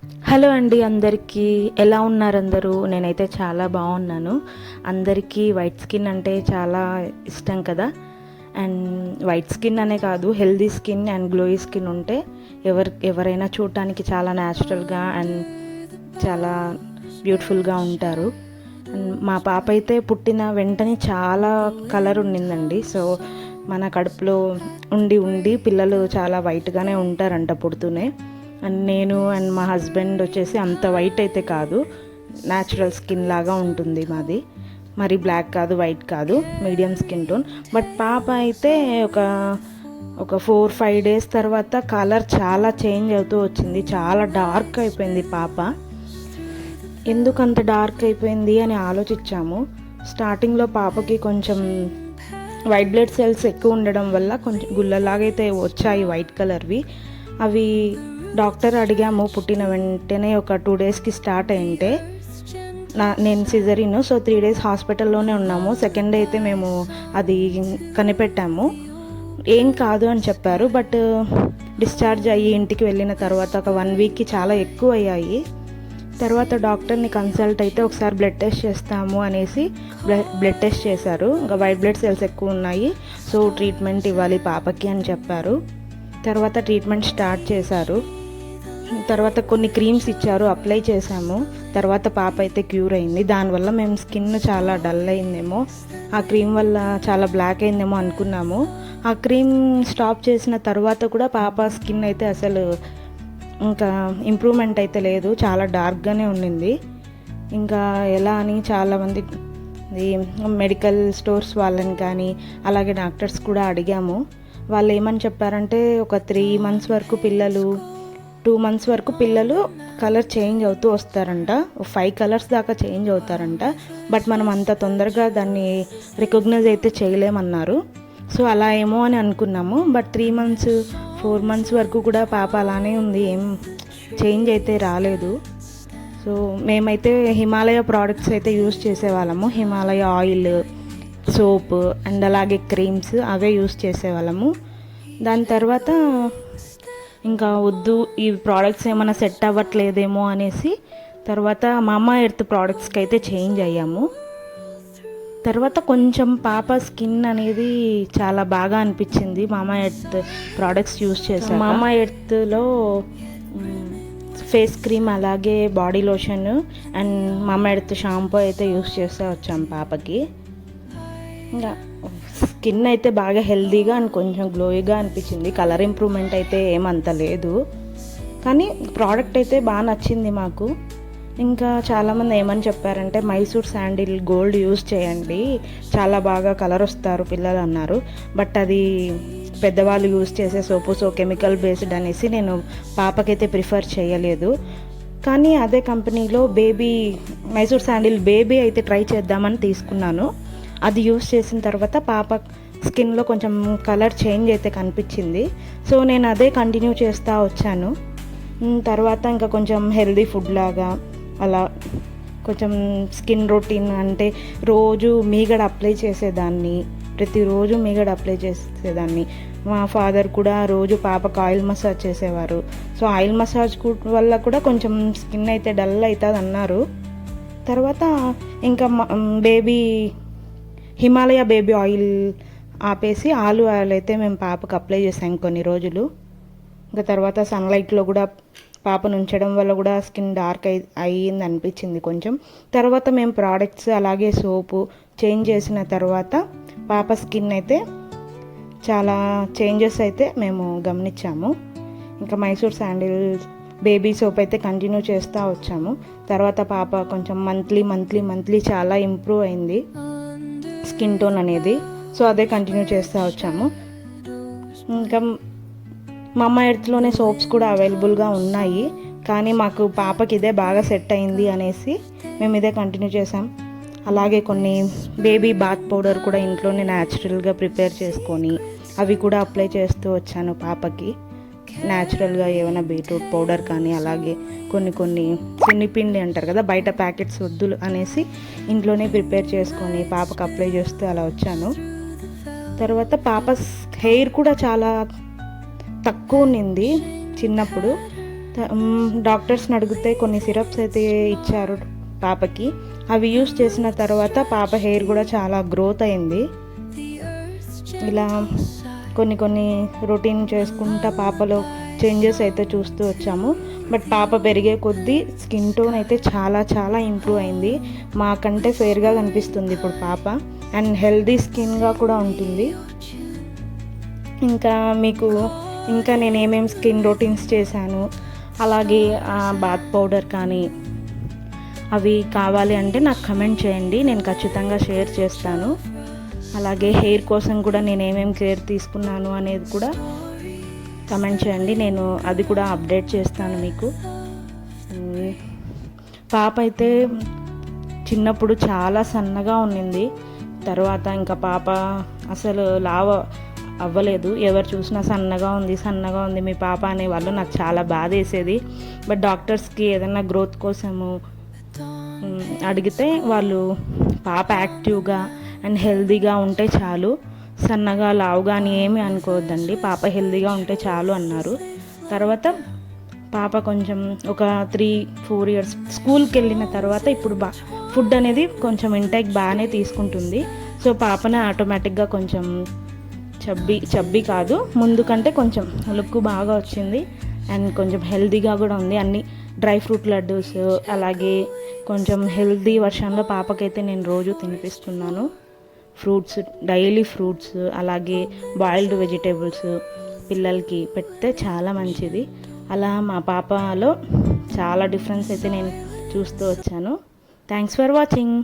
Hello అండి, అందరికీ ఎలా ఉన్నారు అందరూ? నేనైతే చాలా బాగున్నాను. అందరికీ వైట్ స్కిన్ అంటే చాలా ఇష్టం కదా. అండ్ వైట్ స్కిన్ అనే కాదు, healthy skin and glowy skin ఉంటే ఎవరైనా చూడటానికి చాలా న్యాచురల్గా అండ్ చాలా బ్యూటిఫుల్గా ఉంటారు. అండ్ మా పాప అయితే పుట్టిన వెంటనే చాలా కలర్ ఉండిందండి. సో మన కడుపులో ఉండి పిల్లలు చాలా వైట్గానే ఉంటారంట పుడుతూనే. అండ్ నేను అండ్ మా హస్బెండ్ వచ్చేసి అంత వైట్ అయితే కాదు, న్యాచురల్ స్కిన్ లాగా ఉంటుంది మాది. మరి బ్లాక్ కాదు, వైట్ కాదు, మీడియం స్కిన్ టోన్. బట్ పాప అయితే ఒక 4-5 డేస్ తర్వాత కలర్ చాలా చేంజ్ అవుతూ వచ్చింది. చాలా డార్క్ అయిపోయింది పాప. ఎందుకు అంత డార్క్ అయిపోయింది అని ఆలోచించాము. స్టార్టింగ్లో పాపకి కొంచెం వైట్ బ్లడ్ సెల్స్ ఎక్కువ ఉండడం వల్ల కొంచెం గుల్లలాగైతే వచ్చాయి వైట్ కలర్వి. అవి డాక్టర్ అడిగాము, పుట్టిన వెంటనే ఒక 2 డేస్కి స్టార్ట్ అయింటే. నేను సిజరీన్, సో 3 డేస్ హాస్పిటల్లోనే ఉన్నాము. సెకండ్ డే అయితే మేము అది కనిపెట్టాము, ఏం కాదు అని చెప్పారు. బట్ డిశ్చార్జ్ అయ్యి ఇంటికి వెళ్ళిన తర్వాత ఒక 1 వీక్కి చాలా ఎక్కువ అయ్యాయి. తర్వాత డాక్టర్ని కన్సల్ట్ అయితే ఒకసారి బ్లడ్ టెస్ట్ చేస్తాము అనేసి బ్లడ్ టెస్ట్ చేశారు. ఇంకా వైట్ బ్లడ్ సెల్స్ ఎక్కువ ఉన్నాయి, సో ట్రీట్మెంట్ ఇవ్వాలి పాపకి అని చెప్పారు. తర్వాత ట్రీట్మెంట్ స్టార్ట్ చేశారు. తర్వాత కొన్ని క్రీమ్స్ ఇచ్చారు, అప్లై చేసాము. తర్వాత పాప అయితే క్యూర్ అయింది. దానివల్ల మేము స్కిన్ చాలా డల్ అయిందేమో, ఆ క్రీమ్ వల్ల చాలా బ్లాక్ అయిందేమో అనుకున్నాము. ఆ క్రీమ్ స్టాప్ చేసిన తర్వాత కూడా పాప స్కిన్ అయితే అసలు ఇంకా ఇంప్రూవ్మెంట్ అయితే లేదు, చాలా డార్క్గానే ఉండింది. ఇంకా ఎలా అని చాలామంది మెడికల్ స్టోర్స్ వాళ్ళని కానీ అలాగే డాక్టర్స్ కూడా అడిగాము. వాళ్ళు ఏమని చెప్పారంటే ఒక 3 మంత్స్ వరకు 2 మంత్స్ వరకు పిల్లలు కలర్ చేంజ్ అవుతూ వస్తారంట. 5 కలర్స్ దాకా చేంజ్ అవుతారంట. బట్ మనం అంత తొందరగా దాన్ని రికగ్నైజ్ అయితే చేయలేమన్నారు. సో అలా ఏమో అని అనుకున్నాము. బట్ 3 మంత్స్ 4 మంత్స్ వరకు కూడా పాప అలానే ఉంది, ఏం చేంజ్ అయితే రాలేదు. సో మేమైతే హిమాలయ ప్రోడక్ట్స్ అయితే యూస్ చేసేవాళ్ళము. హిమాలయ ఆయిల్, సోప్ అండ్ అలాగే క్రీమ్స్ అవే యూస్ చేసేవాళ్ళము. దాని తర్వాత ఇంకా వద్దు, ఈ ప్రోడక్ట్స్ ఏమైనా సెట్ అవ్వట్లేదేమో అనేసి తర్వాత మామా ఎర్త్ ప్రోడక్ట్స్కి అయితే చేంజ్ అయ్యాము. తర్వాత కొంచెం పాప స్కిన్ అనేది చాలా బాగా అనిపించింది మామా ఎర్త్ ప్రోడక్ట్స్ యూస్ చేసాము. మామా ఎర్త్లో ఫేస్ క్రీమ్ అలాగే బాడీ లోషన్ అండ్ మామా ఎర్త్ షాంపూ అయితే యూస్ చేస్తూ వచ్చాము పాపకి. ఇంకా స్కిన్ అయితే బాగా హెల్దీగా అండ్ కొంచెం గ్లోయిగా అనిపించింది. కలర్ ఇంప్రూవ్మెంట్ అయితే ఏమంత లేదు, కానీ ప్రోడక్ట్ అయితే బాగా నచ్చింది మాకు. ఇంకా చాలామంది ఏమని చెప్పారంటే మైసూర్ శాండిల్ గోల్డ్ యూస్ చేయండి, చాలా బాగా కలర్ వస్తారు పిల్లలు అన్నారు. బట్ అది పెద్దవాళ్ళు యూస్ చేసే సోపు, సో కెమికల్ బేస్డ్ అనేసి నేను పాపకైతే ప్రిఫర్ చేయలేదు. కానీ అదే కంపెనీలో మైసూర్ శాండిల్ బేబీ అయితే ట్రై చేద్దామని తీసుకున్నాను. అది యూస్ చేసిన తర్వాత పాప స్కిన్లో కొంచెం కలర్ చేంజ్ అయితే కనిపించింది. సో నేను అదే కంటిన్యూ చేస్తూ వచ్చాను. తర్వాత ఇంకా కొంచెం హెల్దీ ఫుడ్ లాగా అలా కొంచెం స్కిన్ రొటీన్ అంటే రోజు మీగడ అప్లై చేసేదాన్ని, ప్రతిరోజు మీగడ అప్లై చేసేదాన్ని. మా ఫాదర్ కూడా రోజు పాపకు ఆయిల్ మసాజ్ చేసేవారు. సో ఆయిల్ మసాజ్ వల్ల కూడా కొంచెం స్కిన్ అయితే డల్ అవుతుంది అన్నారు. తర్వాత ఇంకా హిమాలయ బేబీ ఆయిల్ ఆపేసి ఆలు ఆయిల్ అయితే మేము పాపకు అప్లై చేసాం కొన్ని రోజులు. ఇంకా తర్వాత సన్లైట్లో కూడా పాపను ఉంచడం వల్ల కూడా స్కిన్ డార్క్ అయ్యింది అనిపించింది కొంచెం. తర్వాత మేము ప్రోడక్ట్స్ అలాగే సోపు చేంజ్ చేసిన తర్వాత పాప స్కిన్ అయితే చాలా చేంజెస్ అయితే మేము గమనించాము. ఇంకా మైసూర్ శాండిల్ బేబీ సోప్ అయితే కంటిన్యూ చేస్తూ వచ్చాము. తర్వాత పాప కొంచెం మంత్లీ చాలా ఇంప్రూవ్ అయింది స్కిన్ టోన్ అనేది. సో అదే కంటిన్యూ చేస్తూ వచ్చాము. ఇంకా మామా ఎర్త్లోనే సోప్స్ కూడా అవైలబుల్గా ఉన్నాయి, కానీ మాకు పాపకి ఇదే బాగా సెట్ అయింది అనేసి మేము ఇదే కంటిన్యూ చేసాం. అలాగే కొన్ని బేబీ బాత్ పౌడర్ కూడా ఇంట్లోనే న్యాచురల్గా ప్రిపేర్ చేసుకొని అవి కూడా అప్లై చేస్తూ వచ్చాను పాపకి. న్యాచురల్గా ఏమైనా బీట్రూట్ పౌడర్ కానీ అలాగే కొన్ని శనగపిండి అంటారు కదా, బయట ప్యాకెట్స్ వద్దు అనేసి ఇంట్లోనే ప్రిపేర్ చేసుకొని పాపకు అప్లై చేస్తూ అలా వచ్చాను. తర్వాత పాప హెయిర్ కూడా చాలా తక్కువ ఉన్నింది చిన్నప్పుడు. డాక్టర్స్ని అడిగితే కొన్ని సిరప్స్ అయితే ఇచ్చారు పాపకి. అవి యూస్ చేసిన తర్వాత పాప హెయిర్ కూడా చాలా గ్రోత్ అయింది. ఇలా కొన్ని కొన్ని రొటీన్ చేసుకుంటా పాపలో చేంజెస్ అయితే చూస్తూ వచ్చాము. బట్ పాప పెరిగే కొద్దీ స్కిన్ టోన్ అయితే చాలా చాలా ఇంప్రూవ్ అయింది. మాకంటే ఫెయిర్గా కనిపిస్తుంది ఇప్పుడు పాప, అండ్ హెల్దీ స్కిన్గా కూడా ఉంటుంది. ఇంకా నేను ఏమేమి స్కిన్ రొటీన్స్ చేశాను, అలాగే బాత్ పౌడర్ కానీ అవి కావాలి అంటే నాకు కమెంట్ చేయండి, నేను ఖచ్చితంగా షేర్ చేస్తాను. అలాగే హెయిర్ కోసం కూడా నేను ఏమేమి కేర్ తీసుకున్నాను అనేది కూడా కమెంట్ చేయండి, నేను అది కూడా అప్డేట్ చేస్తాను మీకు. పాప అయితే చిన్నప్పుడు చాలా సన్నగా ఉన్నింది. తర్వాత ఇంకా పాప అసలు లావు అవ్వలేదు. ఎవరు చూసినా సన్నగా ఉంది మీ పాప అనేవాళ్ళు. నాకు చాలా బాధ వేసేది. బట్ డాక్టర్స్కి ఏదైనా గ్రోత్ కోసము అడిగితే వాళ్ళు పాప యాక్టివ్గా అండ్ హెల్తీగా ఉంటే చాలు, సన్నగా లావుగా అని ఏమీ అనుకోవద్దండి, పాప హెల్తీగా ఉంటే చాలు అన్నారు. తర్వాత పాప కొంచెం ఒక 3-4 ఇయర్స్ స్కూల్కి వెళ్ళిన తర్వాత ఇప్పుడు ఫుడ్ అనేది కొంచెం ఇంటేక్ బాగానే తీసుకుంటుంది. సో పాపనే ఆటోమేటిక్గా కొంచెం చబ్బీ కాదు, ముందు కంటే కొంచెం లుక్ బాగా వచ్చింది అండ్ కొంచెం హెల్తీగా కూడా ఉంది. అన్ని డ్రై ఫ్రూట్ లడ్డూస్, అలాగే కొంచెం హెల్తీ వర్షన్లో పాపకైతే నేను రోజు తినిపిస్తున్నాను. డైలీ ఫ్రూట్స్, అలాగే బాయిల్డ్ వెజిటేబుల్స్ పిల్లలకి పెడితే చాలా మంచిది. అలా మా పాపలో చాలా డిఫరెన్స్ అయితే నేను చూస్తూ వచ్చాను. Thanks for watching.